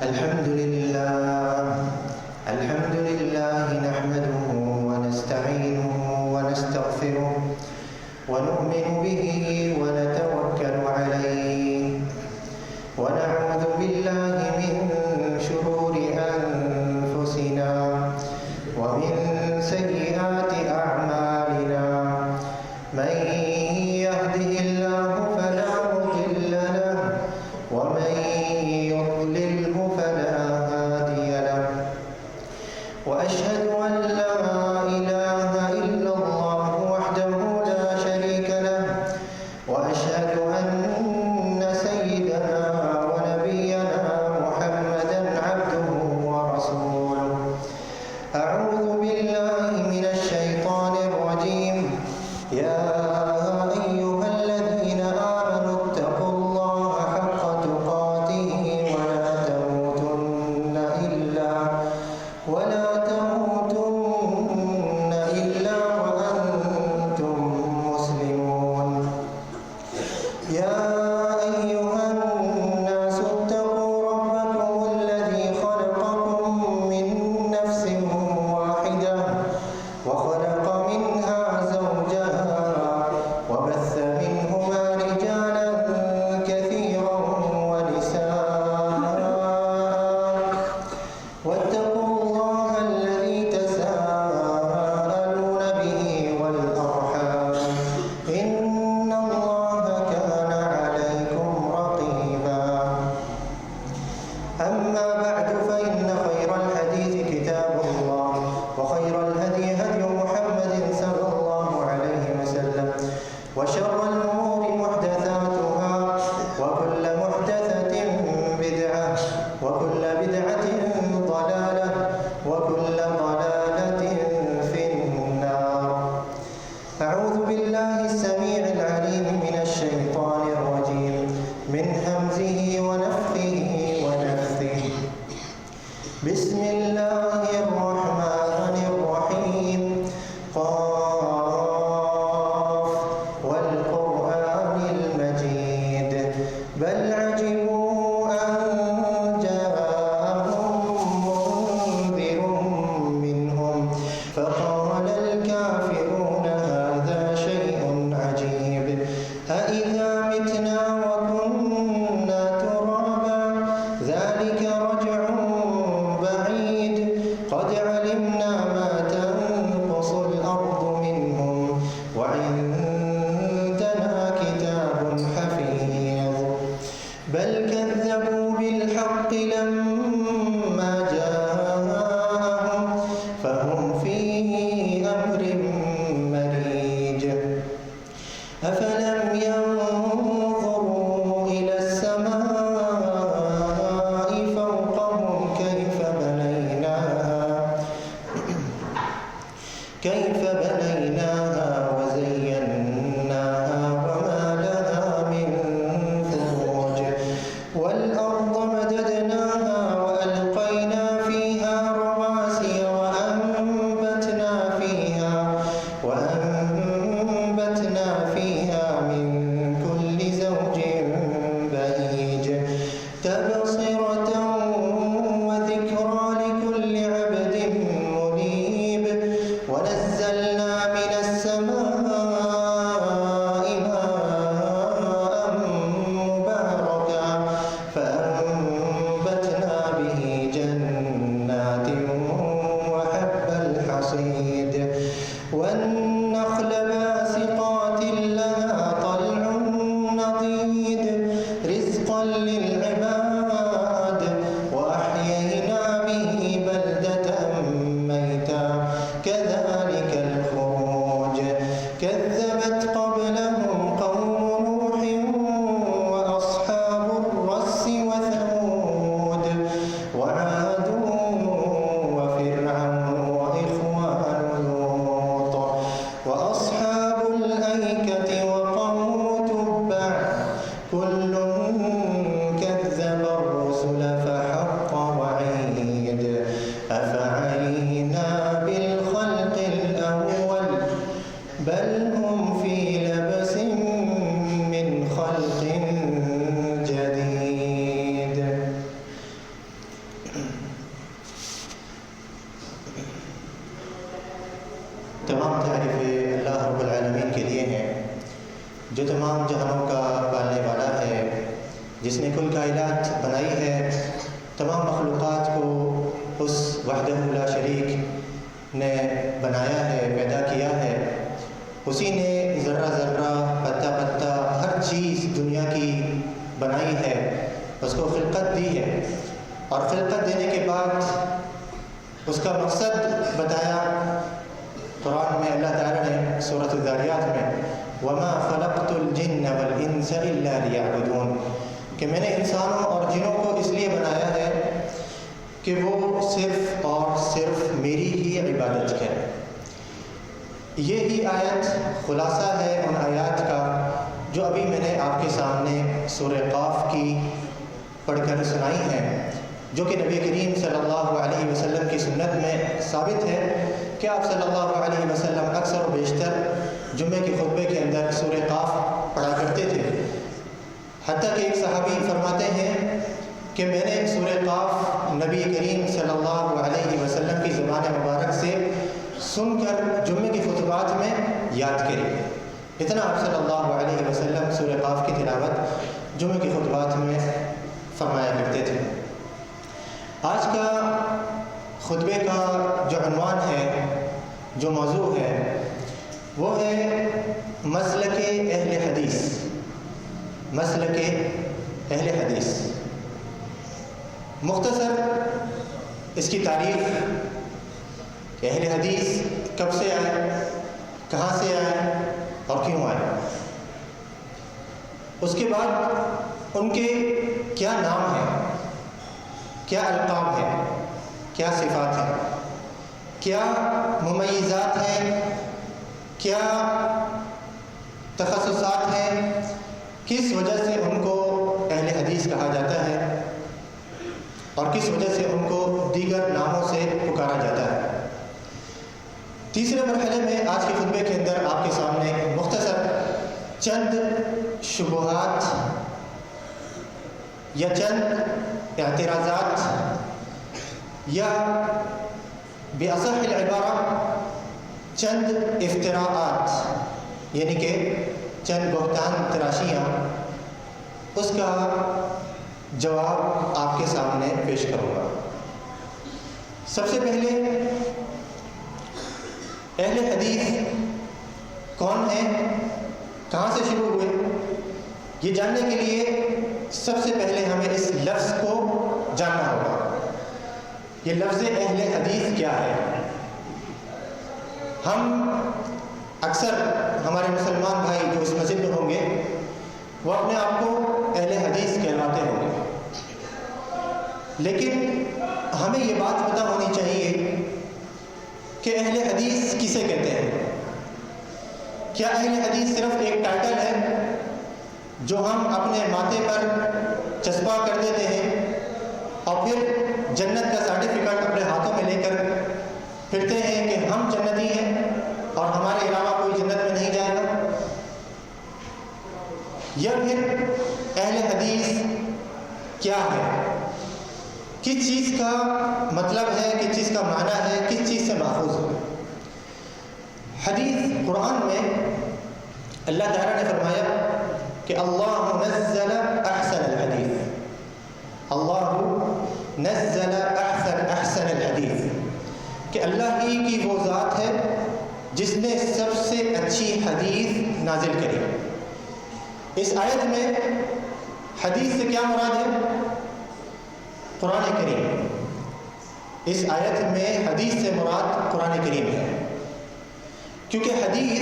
الحمد لله نحمده ونستعينه ونستغفره ونؤمن به ونتوكل عليه ونعوذ بالله من شرور أنفسنا ومن سيئات أعمالنا من يهده الله فلا مضل له ومن يضلله فلا هادي له وأشهد أن لا إله إلا الله وحده لا شريك له وأشهد أن سيدنا ونبينا محمدا عبده ورسوله أعوذ بالله من الشيطان الرجيم يا أيها الذين آمنوا اتقوا الله حق تقاته ولا تموتن إلا وأنتم مسلمون يا أيها الناس اتقوا ربكم الذي خلقكم من نفس واحدة وخلق منها زوجها وبث منهما رجالا كثيرا ونساء واتقوا الله الذي تساءلون به والأرحام إن الله كان عليكم رقيبا أما بعد فإن خير الحديث كتاب الله وخير الهدي هدي محمد صلى الله عليه وسلم وشر الأمور محدثاتها وكل محدثة بدعة وكل بدعة ضلالة وكل ضلالة في النار أعوذ بالله السميع العليم من الشيطان الرجيم من همزه ونفخه ونفثه بسم الله الرحمن الرحيم قاف والقرآن المجيد بل عجبوا أن جاءهم منذر منهم فقال الكافرون هذا شيء عجيب أإذا متنا وكنا ترابا ذلك رجع بعيد قد علمنا ما تنقص الأرض منهم وعندنا كتاب حفيظ بل كذبوا بالحق لما جاءهم فهم في أمر مريج أفلم ينظروا إلى السماء فوقهم كيف بنيناها وزيناها وما لها من فروج والأرض مددناها وألقينا فيها رواسي وأنبتنا فيها من كل زوج بهيج تبصرة وذكرى لكل عبد منيب ونزلنا من السماء ماء مباركا فأنبتنا به جنات وحب الحصيد والنخل باسقات لها طلع نضيد رزقا للعباد وأحيينا به بلدة ميتا كذلك الخروج كذبت قبلهم قوم نوح وأصحاب الرس وثمود وعاد وفرعون وإخوان لوط وأصحاب الأيكة وقوم تبع كل كذب الرسل فحق وعيد أفعينا بالخلق الأول بل هم في لبس من خلق جديد جو تمام جہانوں کا پالنے والا ہے، جس نے کل کائنات بنائی ہے، تمام مخلوقات کو اس وحدہ لا شریک نے بنایا ہے، پیدا کیا ہے۔ اسی نے ذرہ ذرہ، پتا پتا، ہر چیز دنیا کی بنائی ہے، اس کو خلقت دی ہے، اور خلقت دینے کے بعد اس کا مقصد بتایا قرآن میں اللہ تعالیٰ نے سورۃ الذاریات میں، وَمَا خَلَقْتُ الْجِنَّ وَالْإِنسَ إِلَّا لِيَعْبُدُونَ، کہ میں نے انسانوں اور جنوں کو اس لیے بنایا ہے کہ وہ صرف اور صرف میری ہی عبادت کریں۔ یہی آیت خلاصہ ہے ان آیات کا جو ابھی میں نے آپ کے سامنے سورہ قاف کی پڑھ کر سنائی ہیں، جو کہ نبی کریم صلی اللہ علیہ وسلم کی سنت میں ثابت ہے کہ آپ صلی اللہ علیہ وسلم اکثر و بیشتر جمعے کے خطبے کے اندر سورہ قاف پڑھا کرتے تھے۔ حتیٰ کہ ایک صحابی فرماتے ہیں کہ میں نے سورہ قاف نبی کریم صلی اللہ علیہ وسلم کی زبان مبارک سے سن کر جمعے کے خطبات میں یاد کری۔ اتنا آپ صلی اللہ علیہ وسلم سورہ قاف کی تلاوت جمعے کے خطبات میں فرمایا کرتے تھے۔ آج کا خطبے کا جو عنوان ہے، جو موضوع ہے، وہ ہے مسلک اہل حدیث۔ مسلک اہل حدیث، مختصر اس کی تعریف کہ اہل حدیث کب سے آئے، کہاں سے آئے اور کیوں آئے، اس کے بعد ان کے کیا نام ہیں، کیا القاب ہیں، کیا صفات ہیں، کیا ممیزات ہیں، کیا تخصصات ہیں، کس وجہ سے ان کو اہل حدیث کہا جاتا ہے اور کس وجہ سے ان کو دیگر ناموں سے پکارا جاتا ہے۔ تیسرے مرحلے میں آج کے خطبے کے اندر آپ کے سامنے مختصر چند شبہات یا چند اعتراضات یا باصح العبارہ چند افتراءات، یعنی کہ چند بہتان تراشیاں، اس کا جواب آپ کے سامنے پیش کروں گا۔ سب سے پہلے اہل حدیث کون ہیں، کہاں سے شروع ہوئے، یہ جاننے کے لیے سب سے پہلے ہمیں اس لفظ کو جاننا ہوگا۔ یہ لفظ اہل حدیث کیا ہے؟ ہم اکثر ہمارے مسلمان بھائی جو اس مسجد میں ہوں گے وہ اپنے آپ کو اہل حدیث کہلاتے ہوں گے، لیکن ہمیں یہ بات پتہ ہونی چاہیے کہ اہل حدیث کسے کہتے ہیں۔ کیا اہل حدیث صرف ایک ٹائٹل ہے جو ہم اپنے ماتھے پر چسپاں کر دیتے ہیں اور پھر جنت کا سرٹیفکیٹ اپنے ہاتھوں میں لے کر پھرتے ہیں کہ ہم جنتی ہیں اور ہمارے علاوہ کوئی جنت میں نہیں جائے گا؟ یا پھر اہل حدیث کیا ہے، کس چیز کا مطلب ہے، کس چیز کا معنی ہے، کس چیز سے ماخوذ ہے؟ حدیث قرآن میں اللہ تعالیٰ نے فرمایا کہ اللہ نزل احسن الحدیث، اللہ نزل احسن الحدیث، کہ اللہ ہی کی وہ ذات ہے جس نے سب سے اچھی حدیث نازل کری۔ اس آیت میں حدیث سے کیا مراد ہے؟ قرآن کریم۔ اس آیت میں حدیث سے مراد قرآن کریم ہے، کیونکہ حدیث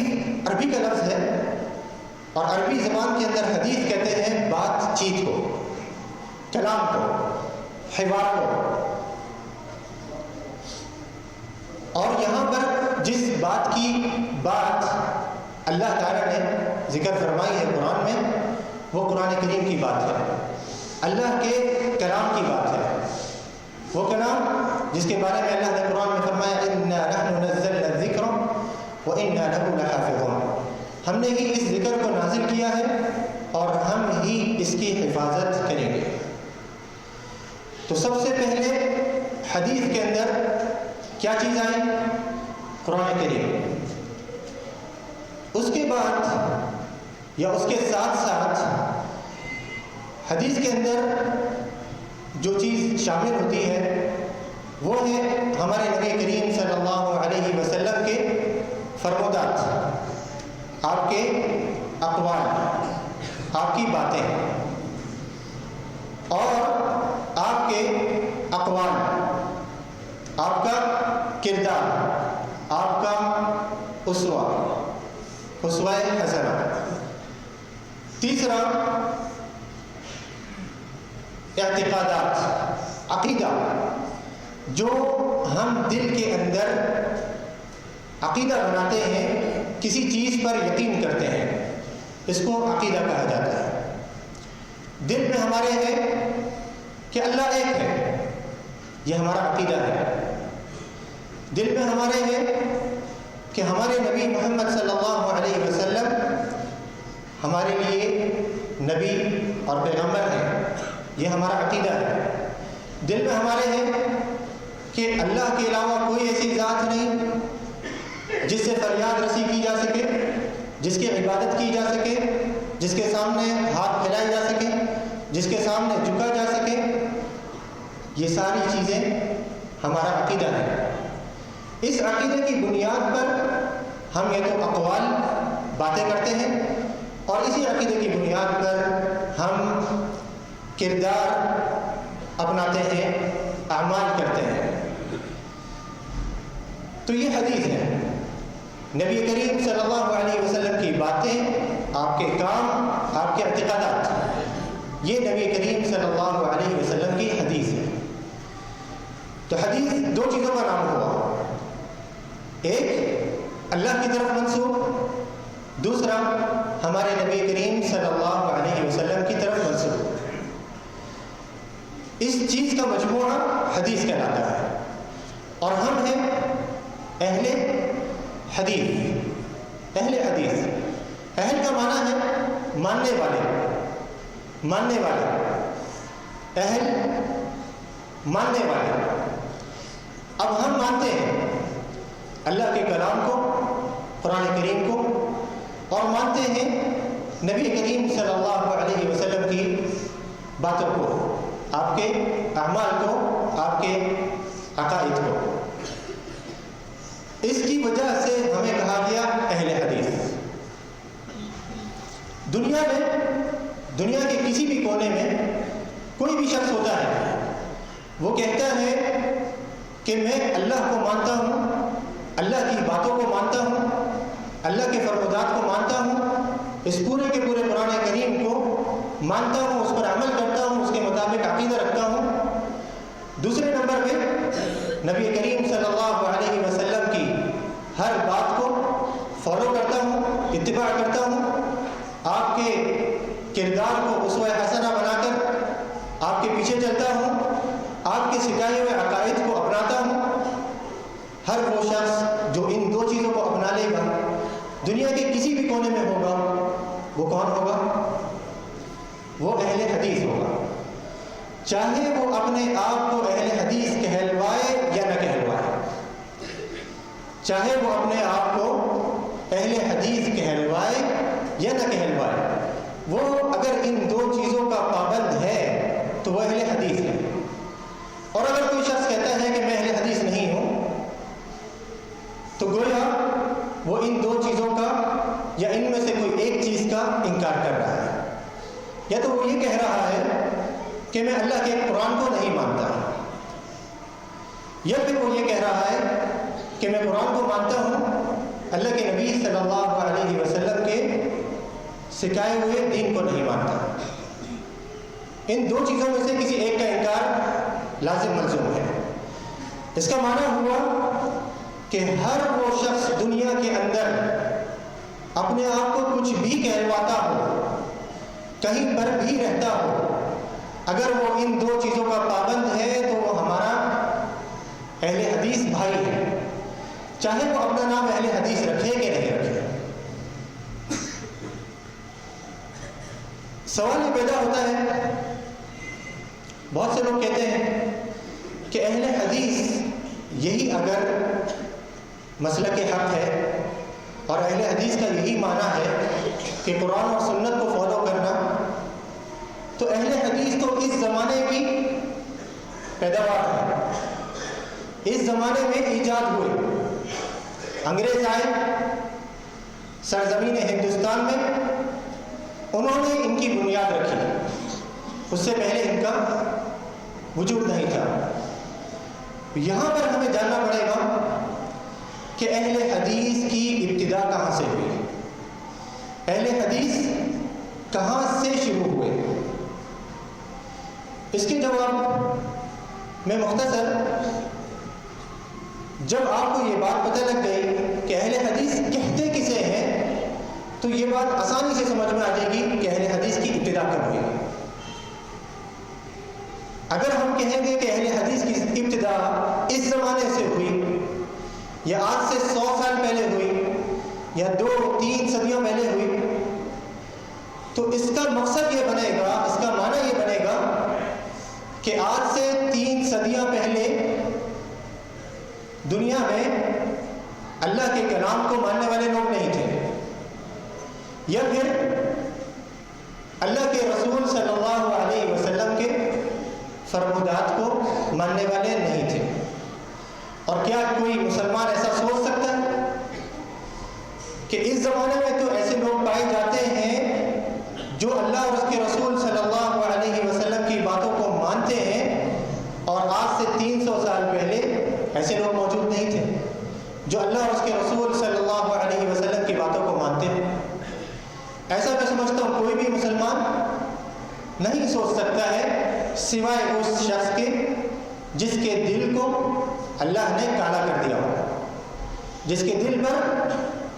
عربی کا لفظ ہے اور عربی زبان کے اندر حدیث کہتے ہیں بات چیت کو، کلام کو، حوار کو۔ اور یہاں پر جس بات کی بات اللہ تعالیٰ نے ذکر فرمائی ہے قرآن میں، وہ قرآن کریم کی بات ہے، اللہ کے کلام کی بات ہے۔ وہ کلام جس کے بارے میں اللہ نے قرآن میں فرمایا اِنَّا نَحْنُ نَزَّلْنَا الذِّكْرَ وَإِنَّا لَهُ لَحَافِظُونَ، ہم نے ہی اس ذکر کو نازل کیا ہے اور ہم ہی اس کی حفاظت کریں گے۔ تو سب سے پہلے حدیث کے اندر کیا چیز آئی؟ قرآن کریم۔ اس کے بعد یا اس کے ساتھ ساتھ حدیث کے اندر جو چیز شامل ہوتی ہے وہ ہے ہمارے نبی کریم صلی اللہ علیہ وسلم کے فرمودات، آپ کے اقوال، آپ کی باتیں اور آپ کے اقوال، آپ کا کردار، آپ کا اسوہ حسنہ۔ تیسرا اعتقادات، عقیدہ، جو ہم دل کے اندر عقیدہ بناتے ہیں، کسی چیز پر یقین کرتے ہیں، اس کو عقیدہ کہا جاتا ہے۔ دل میں ہمارے ہے کہ اللہ ایک ہے، یہ ہمارا عقیدہ ہے۔ دل میں ہمارے ہے کہ ہمارے نبی محمد صلی اللہ علیہ وسلم ہمارے لیے نبی اور پیغمبر ہیں، یہ ہمارا عقیدہ ہے۔ دل میں ہمارے ہے کہ اللہ کے علاوہ کوئی ایسی ذات نہیں جس سے فریاد رسی کی جا سکے، جس کی عبادت کی جا سکے، جس کے سامنے ہاتھ پھیلائے جا سکے، جس کے سامنے جھکا جا سکے۔ یہ ساری چیزیں ہمارا عقیدہ ہے۔ اس عقیدے کی بنیاد پر ہم یہ تو اقوال باتیں کرتے ہیں، اور اسی عقیدے کی بنیاد پر ہم کردار اپناتے ہیں، اعمال کرتے ہیں۔ تو یہ حدیث ہے، نبی کریم صلی اللہ علیہ وسلم کی باتیں، آپ کے کام، آپ کے اعتقادات، یہ نبی کریم صلی اللہ علیہ وسلم کی حدیث ہے۔ تو حدیث دو چیزوں کا نام ہوا، ایک اللہ کی طرف منسوب، دوسرا ہمارے نبی کریم صلی اللہ علیہ وسلم کی طرف منسوب۔ اس چیز کا مجموعہ حدیث کہلاتا ہے، اور ہم ہیں اہل حدیث۔ اہل حدیث، اہل کا معنی ہے ماننے والے، ماننے والے، اہل ماننے والے۔ اب ہم مانتے ہیں اللہ کے کلام کو، قرآن کریم کو، اور مانتے ہیں نبی کریم صلی اللہ علیہ وسلم کی باتوں کو، آپ کے اعمال کو، آپ کے عقائد کو۔ اس کی وجہ سے ہمیں کہا گیا اہل حدیث۔ دنیا میں، دنیا کے کسی بھی کونے میں کوئی بھی شخص ہوتا ہے، وہ کہتا ہے کہ میں اللہ کو مانتا ہوں، اللہ کی باتوں کو مانتا ہوں، اللہ کے فرمودات کو مانتا ہوں، اس پورے کے پورے قرآن کریم کو مانتا ہوں، اس پر عمل کرتا ہوں، اس کے مطابق عقیدہ رکھتا ہوں۔ دوسرے نمبر پہ نبی کریم صلی اللہ علیہ وسلم کی ہر بات کو فالو کرتا ہوں، اتباع کرتا ہوں، آپ کے کردار کو اسوہ حسنہ بنا کر آپ کے پیچھے چلتا ہوں، آپ کے سکھائے ہوئے عقائد کو اپناتا ہوں۔ ہر وہ شخص جو ان دو چیزوں کو اپنا لے گا، دنیا کے کسی بھی کونے میں ہوگا، وہ کون ہوگا؟ وہ اہل حدیث ہوگا، چاہے وہ اپنے آپ کو اہل حدیث کہلوائے یا نہ کہلوائے، چاہے وہ اپنے آپ کو اہل حدیث کہلوائے یا نہ کہلوائے، وہ اگر ان دو چیزوں کا پابند ہے تو وہ اہل حدیث ہے۔ اور اگر کوئی شخص کہتا ہے کہ میں اہل حدیث نہیں ہوں، تو گویا وہ ان دو چیزوں کا یا ان میں سے کوئی ایک چیز کا انکار کر رہا ہے، یا تو وہ یہ کہہ رہا ہے کہ میں اللہ کے قرآن کو نہیں مانتا، یا پھر وہ یہ کہہ رہا ہے کہ میں قرآن کو مانتا ہوں، اللہ کے نبی صلی اللہ علیہ وسلم کے سکھائے ہوئے دین کو نہیں مانتا۔ ان دو چیزوں میں سے کسی ایک کا انکار لازم ملزوم ہے۔ اس کا معنی ہوا کہ ہر وہ شخص دنیا کے اندر اپنے آپ کو کچھ بھی کہلواتا ہو، کہیں پر بھی رہتا ہو، اگر وہ ان دو چیزوں کا پابند ہے تو وہ ہمارا اہل حدیث بھائی ہے، چاہے وہ اپنا نام اہل حدیث رکھے کہ نہیں رکھے۔ سوال یہ پیدا ہوتا ہے، بہت سے لوگ کہتے ہیں کہ اہل حدیث یہی اگر مسلک حق ہے اور اہل حدیث کا یہی معنی ہے کہ قرآن اور سنت کو فالو کرنا، تو اہل حدیث تو اس زمانے کی پیداوار ہے، اس زمانے میں ایجاد ہوئے۔ انگریز آئے سرزمین ہندوستان میں، انہوں نے ان کی بنیاد رکھی، اس سے پہلے ان کا وجود نہیں تھا۔ یہاں پر ہمیں جاننا پڑے گا کہ اہل حدیث کی ابتدا کہاں سے ہوئی، اہل حدیث کہاں سے شروع ہوئے۔ اس کے جواب میں مختصر، جب آپ کو یہ بات پتہ لگ گئی کہ اہل حدیث کہتے کسے ہیں، تو یہ بات آسانی سے سمجھ میں آ جائے گی کہ اہل حدیث کی ابتدا کب ہوئی۔ اگر ہم کہیں گے کہ اہل حدیث کی ابتدا اس زمانے سے ہوئی، یا آج سے 100 سال پہلے ہوئی، یا 2-3 صدیوں پہلے ہوئی، تو اس کا مقصد یہ بنے گا، اس کا معنی یہ بنے گا کہ آج سے 3 صدیاں پہلے دنیا میں اللہ کے کلام کو ماننے والے لوگ نہیں تھے، یا پھر اللہ کے رسول صلی اللہ علیہ وسلم کے فرمودات کو ماننے والے نہیں تھے۔ اور کیا کوئی مسلمان ایسا سوچ سکتا ہے کہ اس زمانے میں تو ایسے لوگ پائے جاتے ہیں جو اللہ اور اس کے رسول صلی اللہ علیہ وسلم کی باتوں کو مانتے ہیں، اور آج سے 300 سال پہلے ایسے لوگ موجود نہیں تھے جو اللہ اور اس کے رسول صلی اللہ علیہ وسلم کی باتوں کو مانتے ہیں؟ ایسا میں سمجھتا ہوں کوئی بھی مسلمان نہیں سوچ سکتا ہے سوائے اس شخص کے جس کے دل کو اللہ نے کالا کر دیا ہو، جس کے دل پر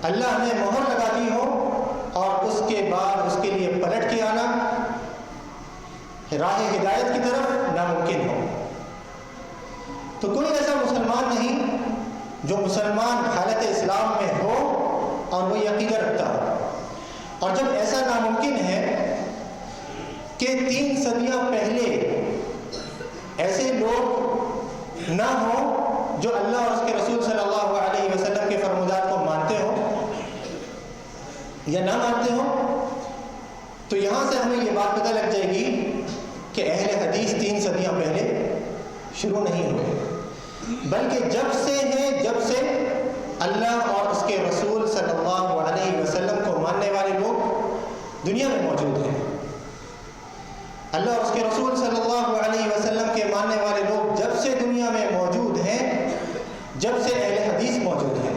اللہ نے مہر لگا دی ہو، اور اس کے بعد اس کے لیے پلٹ کے آنا راہ ہدایت کی طرف ناممکن ہو۔ تو کوئی ایسا مسلمان نہیں جو مسلمان حالت اسلام میں ہو اور وہ یہ عقیدہ رکھتا ہو۔ اور جب ایسا ناممکن ہے کہ 3 صدیاں پہلے ایسے لوگ نہ ہوں جو اللہ اور اس کے رسول صلی اللہ علیہ وسلم کے فرمودات کو مانتے ہوں یا نہ مانتے ہوں، تو یہاں سے ہمیں یہ بات پتہ لگ جائے گی کہ اہل حدیث 3 صدیاں پہلے شروع نہیں ہوئے، بلکہ جب سے ہیں، جب سے اللہ اور اس کے رسول صلی اللہ علیہ وسلم کو ماننے والے لوگ دنیا میں موجود ہیں۔ اللہ اور اس کے رسول صلی اللہ علیہ وسلم کے ماننے والے لوگ جب سے دنیا میں موجود ہیں، جب سے اہل حدیث موجود ہیں۔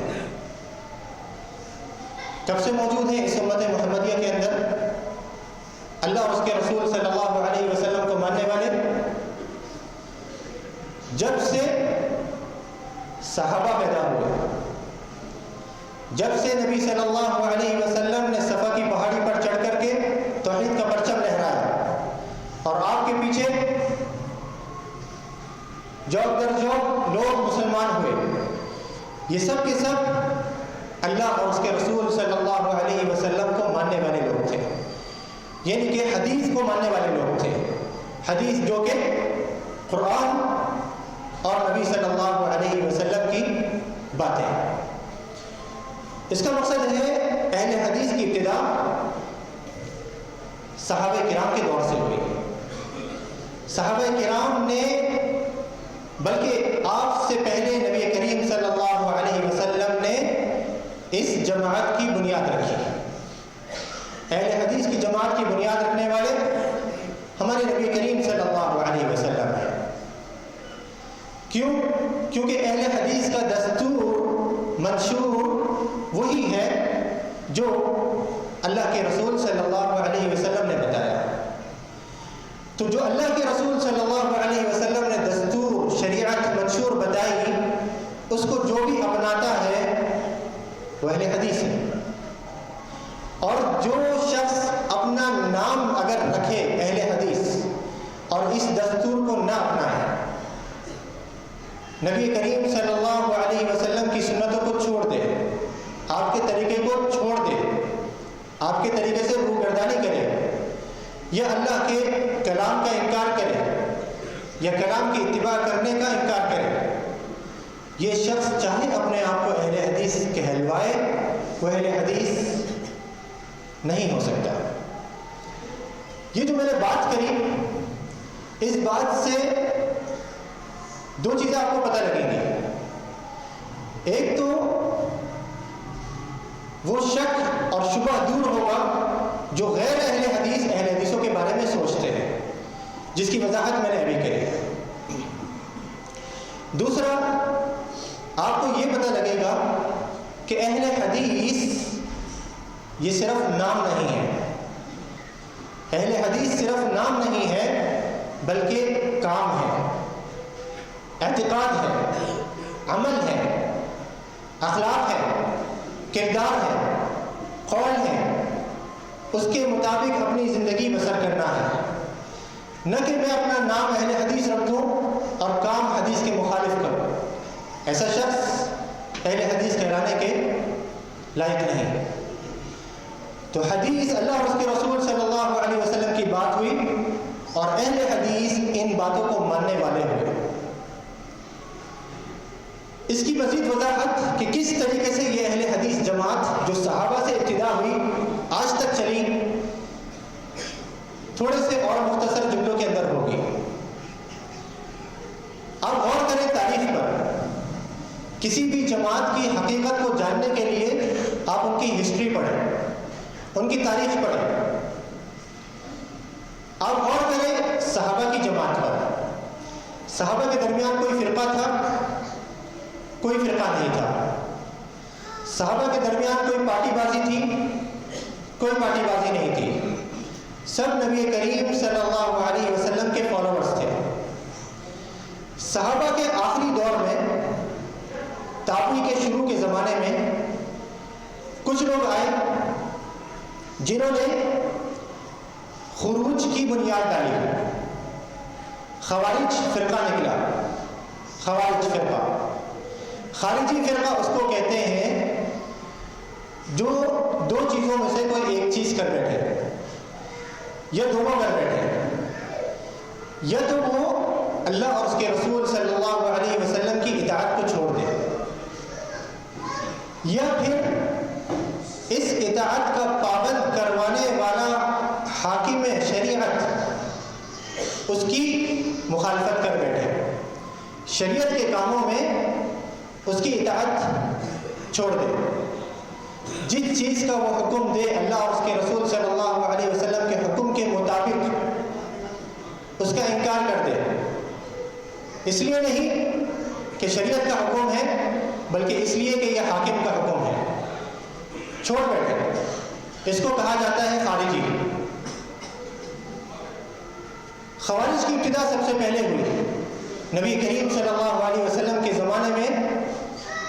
کب سے موجود ہیں اس امت محمدیہ کے اندر اللہ اور اس کے رسول صلی اللہ علیہ وسلم کو ماننے والے؟ جب سے صحابہ پیدا ہوئے، جب سے نبی صلی اللہ علیہ وسلم نے صفا کی پہاڑی پر چڑھ کر کے توحید کا پرچم لہرایا، اور آپ کے پیچھے جوق در جوق لوگ مسلمان ہوئے، یہ سب کے سب اللہ اور اس کے رسول صلی اللہ علیہ وسلم کو ماننے والے لوگ تھے، یعنی کہ حدیث کو ماننے والے لوگ تھے۔ حدیث جو کہ قرآن اور نبی صلی اللہ علیہ وسلم کی باتیں۔ اس کا مقصد ہے اہل حدیث کی ابتدا صحابہ کرام کے دور سے ہوئی۔ صحابہ کرام نے، بلکہ آپ سے پہلے نبی کریم صلی اللہ علیہ وسلم نے اس جماعت کی بنیاد رکھی۔ اہل حدیث کی جماعت کی بنیاد رکھنے والے ہمارے نبی کریم صلی اللہ علیہ وسلم ہیں۔ کیوں؟ کیونکہ اہل حدیث کا دستور منشور وہی ہے جو اللہ کے رسول صلی اللہ علیہ وسلم نے بتایا۔ تو جو اللہ کے رسول صلی اللہ علیہ وسلم نے دستور، شریعت، منشور بتائی، اس کو جو بھی اپناتا ہے وہ اہل حدیث ہے۔ اور جو شخص اپنا نام اگر رکھے اہل حدیث اور اس دستور کو نہ اپنائے، نبی کریم صلی اللہ علیہ وسلم کی سنتوں کو چھوڑ دے، آپ کے طریقے کو چھوڑ دے، آپ کے طریقے سے روگردانی کرے، یا اللہ کے کلام کا انکار کرے، یا کلام کی اتباع کرنے کا انکار کرے، یہ شخص چاہے اپنے آپ کو اہل حدیث کہلوائے وہ اہل حدیث نہیں ہو سکتا۔ یہ جو میں نے بات کری، اس بات سے دو چیزیں آپ کو پتہ لگیں گی۔ ایک تو وہ شک اور شبہ دور ہوگا جو غیر اہل حدیثوں کے بارے میں سوچتے ہیں، جس کی وضاحت میں نے ابھی کری۔ دوسرا، آپ کو یہ پتہ لگے گا کہ اہل حدیث یہ صرف نام نہیں ہے، اہل حدیث صرف نام نہیں ہے بلکہ کام ہے، اعتقاد ہے، عمل ہے، اخلاق ہے، کردار ہے، قول ہے، اس کے مطابق اپنی زندگی بسر کرنا ہے، نہ کہ میں اپنا نام اہل حدیث رکھ دوں اور کام حدیث کے مخالف کروں۔ ایسا شخص اہل حدیث کہلانے کے لائق نہیں۔ تو حدیث اللہ اور اس کے رسول صلی اللہ علیہ وسلم کی بات ہوئی اور اہل حدیث ان باتوں کو ماننے والے ہوئے۔ اس کی مزید وضاحت کہ کس طریقے سے یہ اہل حدیث جماعت جو صحابہ سے ابتدا ہوئی آج تک چلی، تھوڑے سے اور مختصر جملوں کے اندر ہوگی۔ اب غور کریں تاریخ پر۔ کسی بھی جماعت کی حقیقت کو جاننے کے لیے آپ ان کی ہسٹری پڑھیں، ان کی تاریخ پڑھیں۔ آپ غور کریں صحابہ کی جماعت پر۔ صحابہ کے درمیان کوئی فرقہ تھا؟ کوئی فرقہ نہیں تھا۔ صحابہ کے درمیان کوئی پارٹی بازی تھی؟ کوئی پارٹی بازی نہیں تھی۔ سب نبی کریم صلی اللہ علیہ وسلم کے فالوورز تھے۔ صحابہ کے آخری دور میں، تابعی کے شروع کے زمانے میں، کچھ لوگ آئے جنہوں نے خروج کی بنیاد ڈالی۔ خوارج فرقہ نکلا، خوارج فرقہ۔ خارجی فرقہ اس کو کہتے ہیں جو دو چیزوں میں سے کوئی ایک چیز کر بیٹھے یا دونوں کر بیٹھے، یا تو وہ اللہ اور اس کے رسول صلی اللہ علیہ وسلم کی اطاعت کو چھوڑ دے، یا پھر اس اطاعت کا پابند کروانے والا حاکم شریعت اس کی مخالفت کر بیٹھے، شریعت کے کاموں میں اس کی اطاعت چھوڑ دے، جس چیز کا وہ حکم دے اللہ اور اس کے رسول صلی اللہ علیہ وسلم کے حکم کے مطابق اس کا انکار کر دے۔ اس لیے نہیں کہ شریعت کا حکم ہے، بلکہ اس لیے کہ یہ حاکم کا حکم ہے، چھوڑ بیٹھے۔ اس کو کہا جاتا ہے خارجی۔ خوارج کی ابتدا سب سے پہلے ہوئی نبی کریم صلی اللہ علیہ وسلم کے زمانے میں۔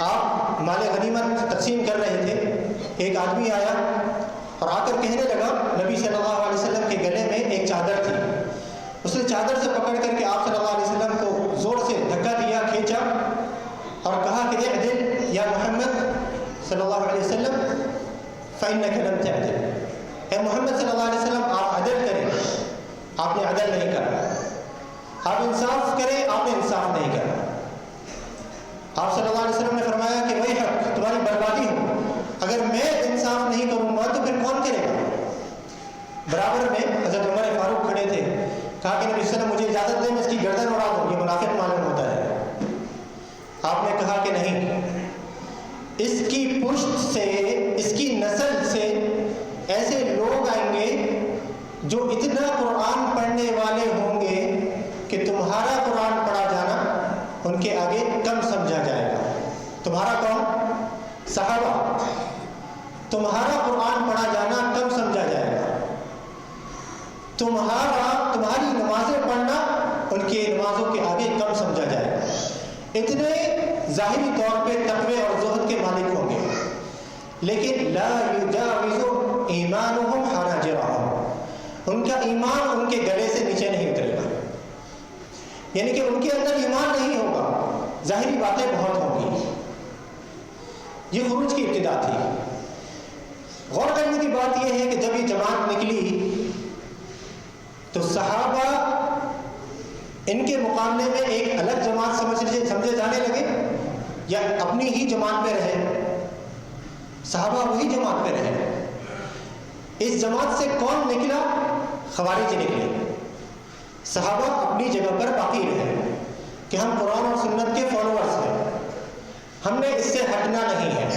آپ مال غنیمت تقسیم کر رہے تھے، ایک آدمی آیا اور آ کر کہنے لگا، نبی صلی اللہ علیہ وسلم کے گلے میں ایک چادر تھی، اس نے چادر سے پکڑ کر کے آپ صلی اللہ علیہ وسلم کو زور سے دھکا دیا، کھینچا اور کہا کہ اعدل یا محمد صلی اللہ علیہ وسلم فإنك لم تعدل، اے محمد صلی اللہ علیہ وسلم آپ عدل کریں، آپ نے عدل نہیں کرا، آپ انصاف کریں، آپ نے انصاف نہیں کرا۔ آپ صلی اللہ علیہ وسلم نے فرمایا کہ وہی حق، تمہاری بربادی ہو، اگر میں انصاف نہیں کروں گا تو پھر کون کرے گا؟ برابر میں حضرت عمر فاروق کھڑے تھے، کہا کہ نبی صلی اللہ علیہ وسلم مجھے اجازت دیں، میں اس کی گردن اڑا دوں، یہ منافق معلوم ہوتا ہے۔ آپ نے کہا کہ نہیں، اس کی پشت سے، اس کی نسل سے ایسے لوگ آئیں گے جو اتنا قرآن پڑھنے والے ہوں گے کہ تمہارا قرآن پڑھا جانا ان کے آگے کم سمجھا جائے گا۔ تمہارا کون؟ صحابہ۔ تمہارا قرآن پڑھا جانا کم سمجھا جائے گا، تمہاری نمازیں پڑھنا ان کی نمازوں کے آگے کم سمجھا جائے گا۔ اتنے ظاہری طور پہ تقوی اور زہد کے مالک ہوں گے، لیکن لا یجاوز ایمانہم حناجرہم، ان کا ایمان ان کے گلے سے نیچے نہیں اترے گا، یعنی کہ ان کے اندر ایمان نہیں ہوگا، ظاہری باتیں بہت ہوں گی۔ یہ خروج کی ابتدا تھی۔ غور کرنے کی بات یہ ہے کہ جب یہ جماعت نکلی تو صحابہ ان کے مقابلے میں ایک الگ جماعت سمجھے جانے لگے یا اپنی ہی جماعت میں رہے؟ صحابہ وہی جماعت پہ رہے. اس جماعت سے کون نکلا؟ خوارج نکلے. صحابہ اپنی جگہ پر باقی رہے کہ ہم قرآن اور سنت کے فالوورز ہیں، ہم نے اس سے ہٹنا نہیں ہے.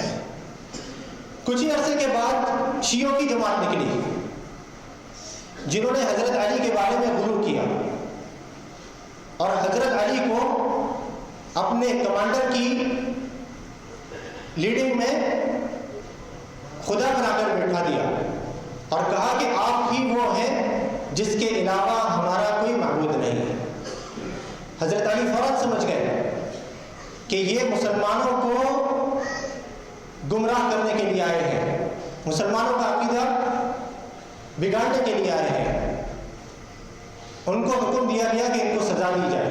کچھ ہی عرصے کے بعد شیعوں کی جماعت نکلی جنہوں نے حضرت علی کے بارے میں غلو کیا اور حضرت علی کو اپنے کمانڈر کی لیڈنگ میں خدا بنا کر بیٹھا دیا اور کہا کہ آپ ہی وہ ہیں جس کے علاوہ ہمارا کوئی معبود نہیں ہے. حضرت علی فوراً سمجھ گئے کہ یہ مسلمانوں کو گمراہ کرنے کے لیے آئے ہیں، مسلمانوں کا عقیدہ بگاڑنے کے لیے آئے ہیں. ان کو حکم دیا گیا کہ ان کو سزا دی جائے.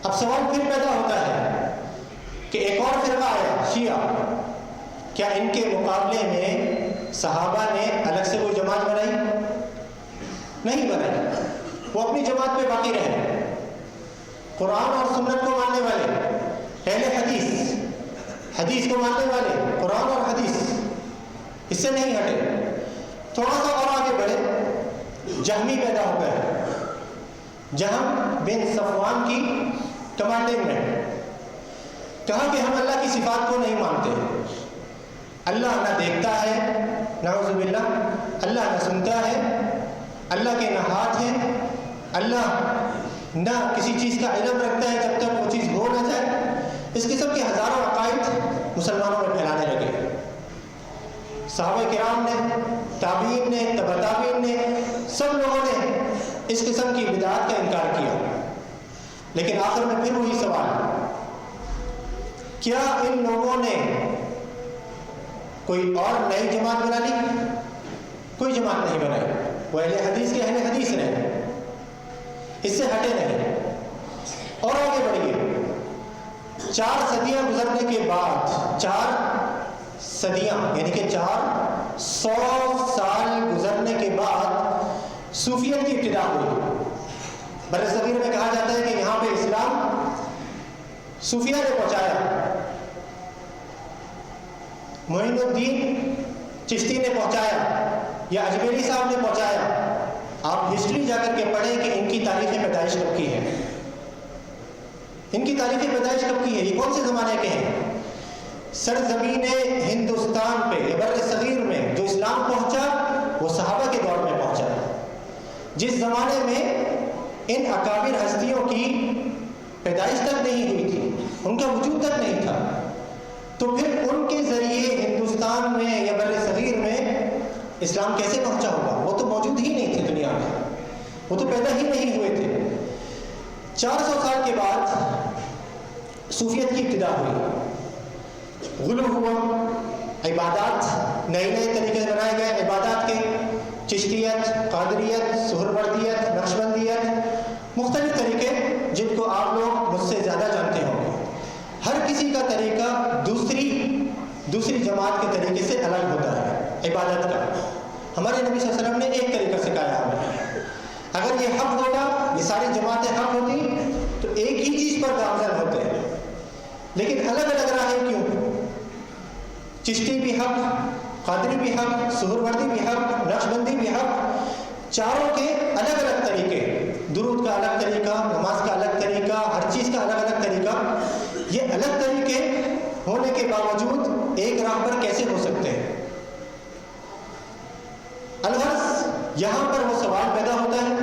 اب سوال پھر پیدا ہوتا ہے کہ ایک اور فرقہ آیا، شیعہ. کیا ان کے مقابلے میں صحابہ نے الگ سے کوئی جماعت بنائی؟ نہیں بنائی. وہ اپنی جماعت پہ باقی رہے، قرآن اور سنت کو ماننے والے، اہل حدیث، حدیث کو ماننے والے، قرآن اور حدیث، اس سے نہیں ہٹے. تھوڑا سا اور آگے بڑھے، جہمی پیدا ہو گئے. جہم بن صفوان کی کمانڈنگ میں کہا کہ ہم اللہ کی صفات کو نہیں مانتے. اللہ نہ دیکھتا ہے، نعوذ باللہ، اللہ نہ سنتا ہے، اللہ کے نہ ہاتھ ہیں، اللہ نہ کسی چیز کا علم رکھتا ہے جب تک وہ چیز ہو نہ جائے. اس قسم کے ہزاروں عقائد مسلمانوں میں پھیلانے لگے. صحابہ کرام نے، تابعین نے، تبع تابعین نے، سب لوگوں نے اس قسم کی بدعات کا انکار کیا. لیکن آخر میں پھر وہی سوال، کیا ان لوگوں نے کوئی اور نئی جماعت بنا لی؟ کوئی جماعت نہیں بنائی. وہ اہل حدیث کے اہل حدیث رہے، اس سے ہٹے نہیں. اور آگے بڑھیے، 4 صدیاں گزرنے کے بعد، 4 صدیاں یعنی کہ 400 سال گزرنے کے بعد صوفیت کی ابتدا ہوئی. برصغیر میں کہا جاتا ہے کہ یہاں پہ اسلام صوفیہ نے پہنچایا، معین الدین چشتی نے پہنچایا یا اجمیری صاحب نے پہنچایا. آپ ہسٹری جا کر کے پڑھیں کہ ان کی تاریخ پیدائش کب کی ہے، ان کی تاریخ پیدائش کب کی ہے، یہ کون سے زمانے کے ہیں. سرزمین ہندوستان پہ بر صغیر میں جو اسلام پہنچا وہ صحابہ کے دور میں پہنچا. جس زمانے میں ان اکابر ہستیوں کی پیدائش تک نہیں ہوئی تھی، ان کا وجود تک نہیں تھا، تو پھر ان کے ذریعے ہندوستان میں یا بر صغیر میں اسلام کیسے پہنچا ہوگا؟ وہ تو موجود ہی نہیں تھے دنیا میں، وہ تو پیدا ہی نہیں ہوئے تھے. 400 سال کے بعد صوفیت کی ابتدا ہوئی، غلو ہوا، عبادات نئے نئے طریقے سے بنائے گئے عبادات کے، چشتیت، قادریت، سہروردیت، نقشبندیت، مختلف طریقے جن کو آپ لوگ مجھ سے زیادہ جانتے ہوں گے. ہر کسی کا طریقہ دوسری جماعت کے طریقے سے الگ ہوتا ہے عبادت کا. ہمارے نبی صلی اللہ علیہ وسلم نے ایک طریقہ سکھایا ہمیں. اگر یہ حق ہوتا، یہ ساری جماعتیں حق ہوتی تو ایک ہی چیز پر گامزن ہوتے ہیں، لیکن الگ الگ راہیں کیوں؟ چشتی بھی حق، قادری بھی حق، سہروردی بھی حق، نقشبندی بھی حق. چاروں کے الگ الگ طریقے، درود کا الگ طریقہ، نماز کا الگ طریقہ، ہر چیز کا الگ الگ طریقہ. یہ الگ طریقے ہونے کے باوجود ایک راہ پر کیسے ہو سکتے ہیں؟ الغرض یہاں پر وہ سوال پیدا ہوتا ہے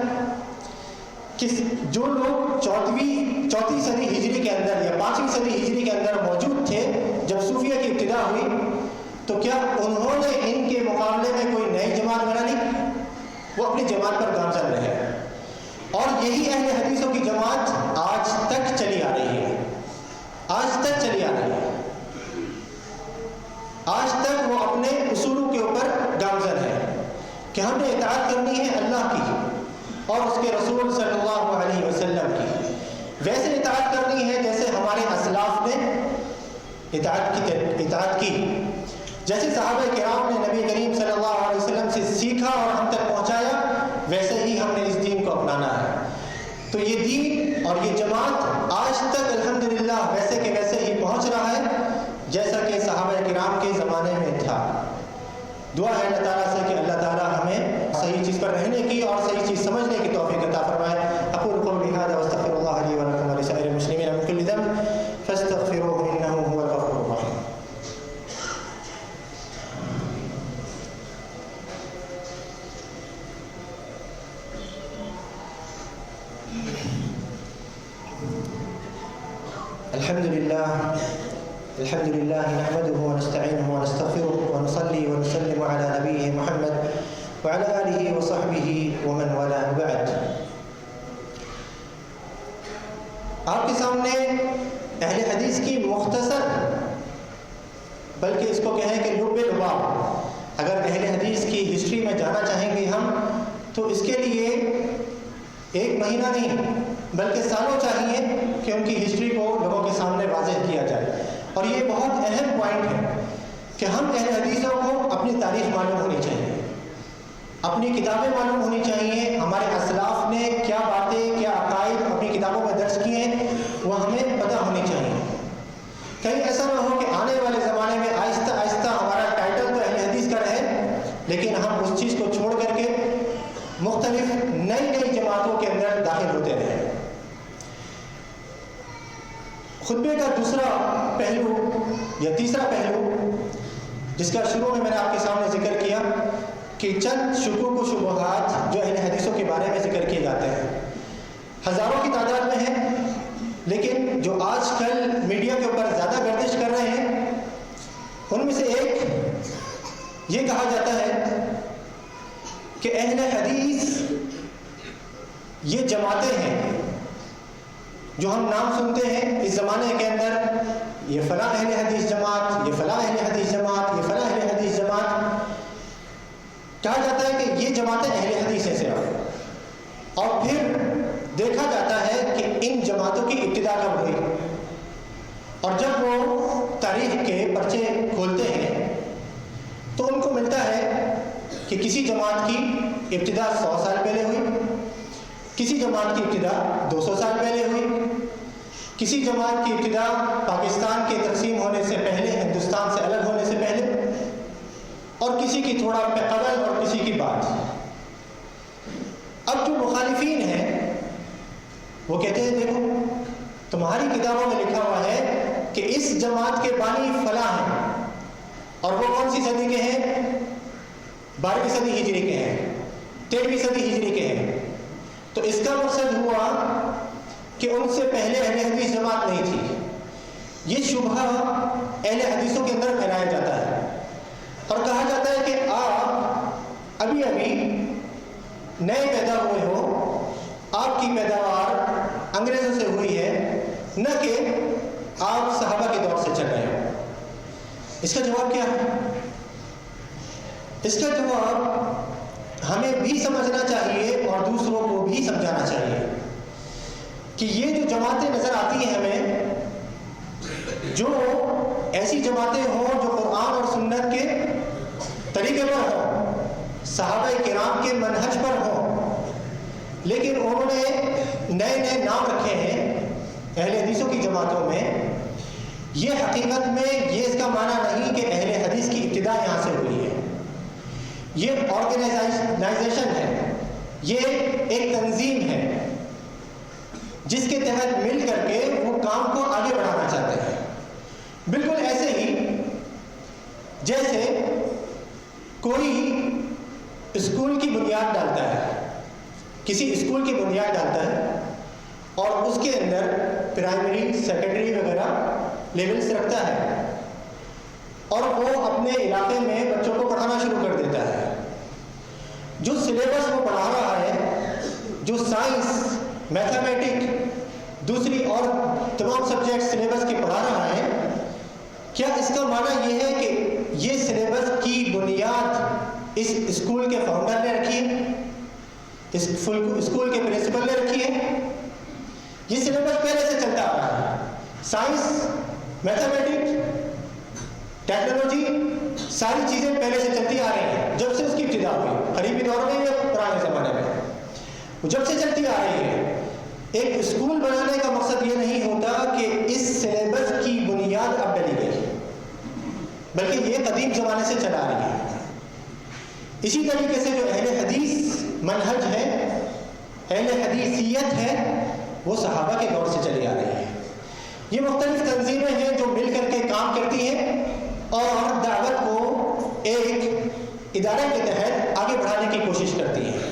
کہ جو لوگ چوتھی صدی ہجری کے اندر یا 5ویں صدی ہجری کے اندر موجود تھے جب صوفیہ کی ابتدا ہوئی، تو کیا انہوں نے ان کے مقابلے میں کوئی نئی جماعت بنا لی؟ وہ اپنی جماعت پر گامزن رہے، اور یہی اہل حدیثوں کی جماعت آج تک چلی آ رہی ہے. آج تک چلی آ رہی ہے، آج تک وہ اپنے اصولوں کے اوپر گامزن ہے کہ ہم نے اطاعت کرنی ہے اللہ کی اور اس کے رسول صلی اللہ علیہ وسلم کی. ویسے اطاعت کرنی ہے جیسے ہمارے اسلاف نے اطاعت کی، جیسے صحابہ کرام نے نبی کریم صلی اللہ علیہ وسلم سے سیکھا اور ہم تک پہنچایا، ویسے ہی ہم نے اس دین کو اپنانا ہے. تو یہ دین اور یہ جماعت آج تک الحمدللہ ویسے کے ویسے ہی پہنچ رہا ہے جیسا کہ صحابہ کرام کے زمانے میں تھا۔ دعا ہے اللہ تعالیٰ سے کہ اللہ تعالیٰ ہمیں صحیح چیز پر رہنے کی اور صحیح چیز سمجھنے کی توفیق عطا فرمائے۔ اقول قولی ھذا واستغفر اللہ لی ولکم ولسائر المسلمین من کل ذنب فاستغفروه انه هو الغفور الرحیم۔ الحمد لله نحمده ونستعينه ونستغفره ونصلي ونسلم على نبيه محمد وعلى آله وصحبه ومن والاه بعد۔ آپ کے سامنے اہل حدیث کی مختصر، بلکہ اس کو کہیں کہ لب لباب، اگر اہل حدیث کی ہسٹری میں جانا چاہیں گے ہم تو اس کے لیے ایک مہینہ نہیں بلکہ سالوں چاہیے کہ ان کی ہسٹری کو لوگوں کے سامنے واضح کیا جائے۔ اور یہ بہت اہم پوائنٹ ہے کہ ہم اہل حدیثوں کو اپنی تاریخ معلوم ہونی چاہیے، اپنی کتابیں معلوم ہونی چاہیے، ہمارے اسلاف نے کیا باتیں، کیا عقائد اپنی کتابوں میں درج کیے ہیں وہ ہمیں پتہ ہونی چاہیے۔ کہیں ایسا نہ ہو کہ آنے والے زمانے میں آہستہ آہستہ ہمارا ٹائٹل تو اہل حدیث کا رہے لیکن ہم اس چیز کو چھوڑ کر کے مختلف نئی جماعتوں کے اندر داخل ہوتے رہے۔ خطبے کا دوسرا پہلو یا تیسرا پہلو جس کا شروع میں نے آپ کے سامنے ذکر کیا کہ چند شکوک و شبہات جو اہل حدیثوں کے بارے میں ذکر کیے جاتے ہیں، ہزاروں کی تعداد میں ہیں، لیکن جو آج کل میڈیا کے اوپر زیادہ گردش کر رہے ہیں ان میں سے ایک یہ کہا جاتا ہے کہ اہل حدیث یہ جماعتیں ہیں جو ہم نام سنتے ہیں اس زمانے کے اندر، یہ فلاں اہل حدیث جماعت، یہ فلاں اہل حدیث جماعت، یہ فلاں اہل حدیث جماعت، کہا جاتا ہے کہ یہ جماعتیں اہل حدیث ہیں صرف۔ اور پھر دیکھا جاتا ہے کہ ان جماعتوں کی ابتدا کب ہوئی، اور جب وہ تاریخ کے پرچے کھولتے ہیں تو ان کو ملتا ہے کہ کسی جماعت کی ابتدا 100 سال پہلے ہوئی، کسی جماعت کی ابتدا 200 سال پہلے ہوئی، کسی جماعت کی ابتدا پاکستان کے تقسیم ہونے سے پہلے، ہندوستان سے الگ ہونے سے پہلے، اور کسی کی تھوڑا قبل اور کسی کی بعد۔ اب جو مخالفین ہیں وہ کہتے ہیں دیکھو تمہاری کتابوں میں لکھا ہوا ہے کہ اس جماعت کے بانی فلاں ہیں، اور وہ کون سی صدی کے ہیں؟ 12ویں صدی ہجری کے ہیں، 13ویں صدی ہجری کے ہیں۔ تو اس کا مقصد ہوا کہ ان سے پہلے اہل حدیث جماعت نہیں تھی۔ یہ شبہ اہل حدیثوں کے اندر پھیلایا جاتا ہے اور کہا جاتا ہے کہ آپ ابھی نئے پیدا ہوئے ہو، آپ کی پیداوار انگریزوں سے ہوئی ہے، نہ کہ آپ صحابہ کے دور سے چل رہے ہو۔ اس کا جواب کیا ہے؟ اس کا جواب ہمیں بھی سمجھنا چاہیے اور دوسروں کو بھی سمجھانا چاہیے کہ یہ جو جماعتیں نظر آتی ہیں ہمیں، جو ایسی جماعتیں ہوں جو قرآن اور سنت کے طریقے پر ہوں، صحابہ کرام کے منہج پر ہوں، لیکن انہوں نے نئے نام رکھے ہیں اہل حدیثوں کی جماعتوں میں، یہ حقیقت میں یہ اس کا معنی نہیں کہ اہل حدیث کی ابتدا یہاں سے ہوئی ہے۔ یہ آرگنائزیشن ہے، یہ ایک تنظیم ہے جس کے تحت مل کر کے وہ کام کو آگے بڑھانا چاہتے ہیں۔ بالکل ایسے ہی جیسے کوئی اسکول کی بنیاد ڈالتا ہے، کسی اسکول کی بنیاد ڈالتا ہے اور اس کے اندر پرائمری، سیکنڈری وغیرہ لیولز رکھتا ہے، اور وہ اپنے علاقے میں بچوں کو پڑھانا شروع کر دیتا ہے۔ جو سلیبس وہ پڑھا رہا ہے، جو سائنس، میتھمیٹک، دوسری اور تمام سبجیکٹ سلیبس کے پڑھا رہا ہے، کیا اس کا معنی یہ ہے کہ یہ سلیبس کی بنیاد اس اسکول کے فاؤنڈر نے رکھی ہے، اس اسکول کے پرنسپل نے رکھی ہے؟ یہ سلیبس پہلے سے چلتا آ رہا ہے۔ سائنس، میتھمیٹکس، ٹیکنالوجی، ساری چیزیں پہلے سے چلتی آ رہی ہیں جب سے اس کی ابتدا ہوئی، قریبی دور میں یا پرانے زمانے میں، جب سے چلتی آ رہی ہے۔ ایک اسکول بنانے کا مقصد یہ نہیں ہوتا کہ اس سلیبس کی بنیاد اب ڈلی گئی، بلکہ یہ قدیم زمانے سے چلا آ رہی ہے۔ اسی طریقے سے جو اہل حدیث منہج ہے، اہل حدیثیت ہے، وہ صحابہ کے دور سے چلی آ رہی ہے۔ یہ مختلف تنظیمیں ہیں جو مل کر کے کام کرتی ہیں اور دعوت کو ایک ادارے کے تحت آگے بڑھانے کی کوشش کرتی ہیں۔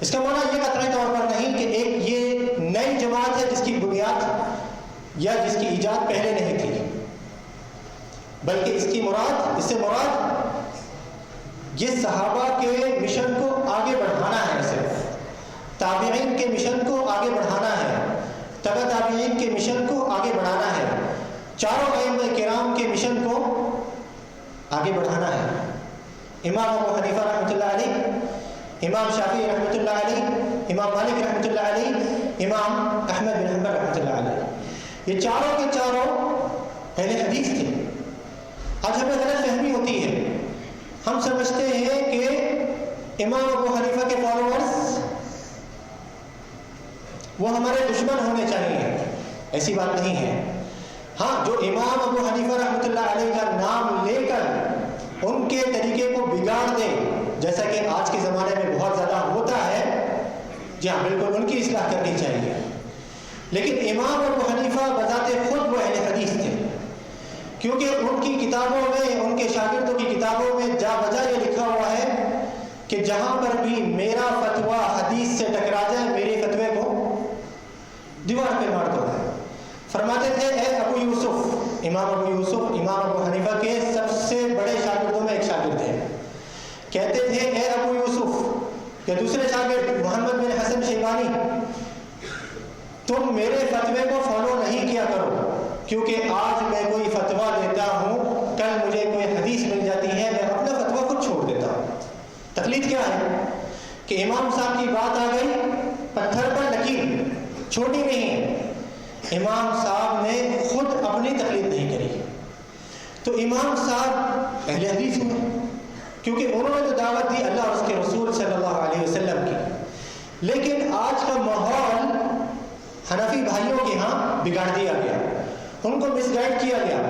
اس کا معنی یہ قطعی طور پر نہیں کہ ایک یہ نئی جماعت ہے جس کی بنیاد یا جس کی ایجاد پہلے نہیں تھی، بلکہ اس سے مراد یہ صحابہ کے مشن کو آگے بڑھانا ہے، صرف تابعین کے مشن کو آگے بڑھانا ہے، تبع تابعین کے مشن کو آگے بڑھانا ہے، چاروں ائمہ کرام کے مشن کو آگے بڑھانا ہے۔ امام ابو حنیفہ رحمۃ اللہ علیہ، امام شافعی رحمۃ اللہ علیہ، امام مالک رحمۃ اللہ علیہ، امام احمد بن حنبل رحمۃ اللہ علیہ، یہ چاروں کے چاروں اہل حدیث تھے۔ آج ہمیں غلط فہمی ہوتی ہے، ہم سمجھتے ہیں کہ امام ابو حنیفہ کے فالوورز وہ ہمارے دشمن ہونے چاہیے، ایسی بات نہیں ہے۔ ہاں، جو امام ابو حنیفہ رحمۃ اللہ علیہ کا نام لے کر ان کے طریقے کو بگاڑ دے، جیسا کہ آج کے زمانے میں بہت زیادہ ہوتا ہے، جی ہاں بالکل ان کی اصلاح کرنی چاہیے۔ لیکن امام ابو حنیفہ بذات خود وہ اہل حدیث تھے، کیونکہ ان کی کتابوں میں، ان کے شاگردوں کی کتابوں میں جا بجا یہ لکھا ہوا ہے کہ جہاں پر بھی میرا فتویٰ حدیث سے ٹکرا جائے، میرے فتوے کو دیوار پہ مار دو۔ فرماتے تھے اے ابو یوسف، امام ابو یوسف امام ابو حنیفہ کے سب سے بڑے شاگردوں میں ایک شاگرد ہیں، کہتے تھے اے ابو یوسف کہ دوسرے شاگرد محمد بن حسن شیبانی، تم میرے فتوے کو فالو نہیں کیا کرو، کیونکہ آج میں کوئی فتویٰ دیتا ہوں، کل مجھے کوئی حدیث مل جاتی ہے، میں اپنا فتویٰ خود چھوڑ دیتا ہوں۔ تقلید کیا ہے کہ امام صاحب کی بات آ گئی، پتھر پر لکیر چھوٹی نہیں ہے، امام صاحب نے خود اپنی تقلید نہیں کری، تو امام صاحب اہل حدیث ہوئے، کیونکہ انہوں نے تو دعوت دی اللہ اور اس کے رسول صلی اللہ علیہ وسلم کی۔ لیکن آج کا ماحول حنفی بھائیوں کے ہاں بگاڑ دیا گیا، ان کو مس گائڈ کیا گیا،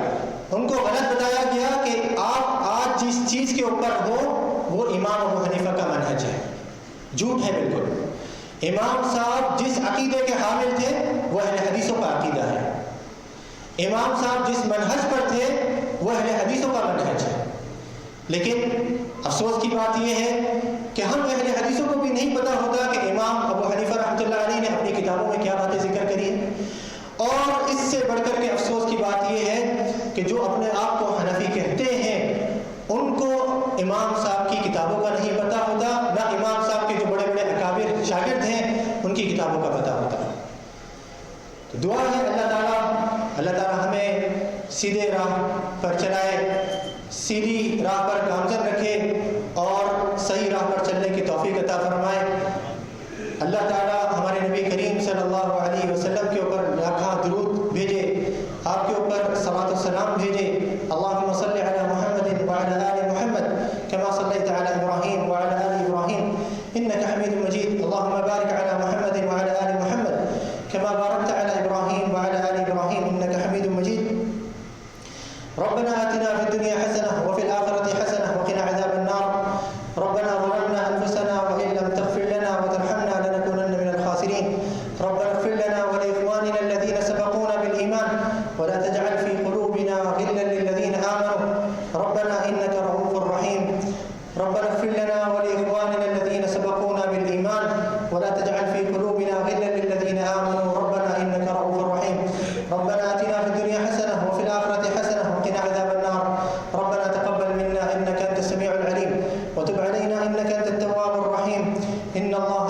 ان کو غلط بتایا گیا کہ آپ آج جس چیز کے اوپر ہو وہ امام ابو حنیفہ کا منہج ہے۔ جھوٹ ہے بالکل۔ امام صاحب جس عقیدے کے حامل تھے وہ اہل حدیثوں کا عقیدہ ہے، امام صاحب جس منہج پر تھے وہ اہل حدیثوں کا منہج ہے۔ لیکن افسوس کی بات یہ ہے کہ ہم اہل حدیثوں کو بھی نہیں پتہ ہوتا کہ امام ابو حنیفہ رحمۃ اللہ علیہ نے اپنی کتابوں میں کیا باتیں ذکر کری ہیں، اور اس سے بڑھ کر کے افسوس کی بات یہ ہے کہ جو اپنے آپ کو حنفی کہتے ہیں ان کو امام صاحب کی کتابوں کا نہیں پتہ ہوتا، نہ امام صاحب کے جو بڑے بڑے اکابر شاگرد ہیں ان کی کتابوں کا پتہ ہوتا۔ تو دعا ہے اللہ تعالیٰ ہمیں سیدھے راہ پر چلائے، سیدھی راہ پر گامزن رکھے اور صحیح راہ پر چلنے کی توفیق عطا فرمائے۔ اللہ تعالیٰ ہمارے نبی کریم صلی اللہ علیہ وسلم کے اوپر لاکھاں درود بھیجے، آپ کے اوپر صلاۃ و سلام بھیجے۔ اللہم صلی علی محمد وعلی آل محمد کما صلیت علی ابراہیم وعلی آل ابراہیم انک حمید مجید۔ اللہم بارک علی محمد وعلی آل محمد کما بارکت علی ابراہیم وعلی آل ابراہیم انک حمید مجید۔ ربنا آتنا في الدنيا حسنة وفي الآخرة حسنة وقنا عذاب النار۔ ربنا ظلمنا أنفسنا وإن لم تغفر لنا وترحمنا لنكونن من الخاسرين۔ ربنا اغفر لنا ولإخواننا الذين سبقونا بالإيمان ولا تجعل في قلوبنا غلا للذين آمنوا ربنا إنك رؤوف رحيم۔ ربنا اغفر لنا ولإخواننا الذين سبقونا بالإيمان ولا تجعل في قلوبنا غلا للذين آمنوا ربنا إنك رؤوف رحيم۔ ربنا آتنا في الدنيا حسنة وفي الآخرة حسنة وقنا عذاب النار۔ ربنا تقبل منا إنك أنت السميع العليم وتب علينا إنك أنت التواب الرحيم۔ إن الله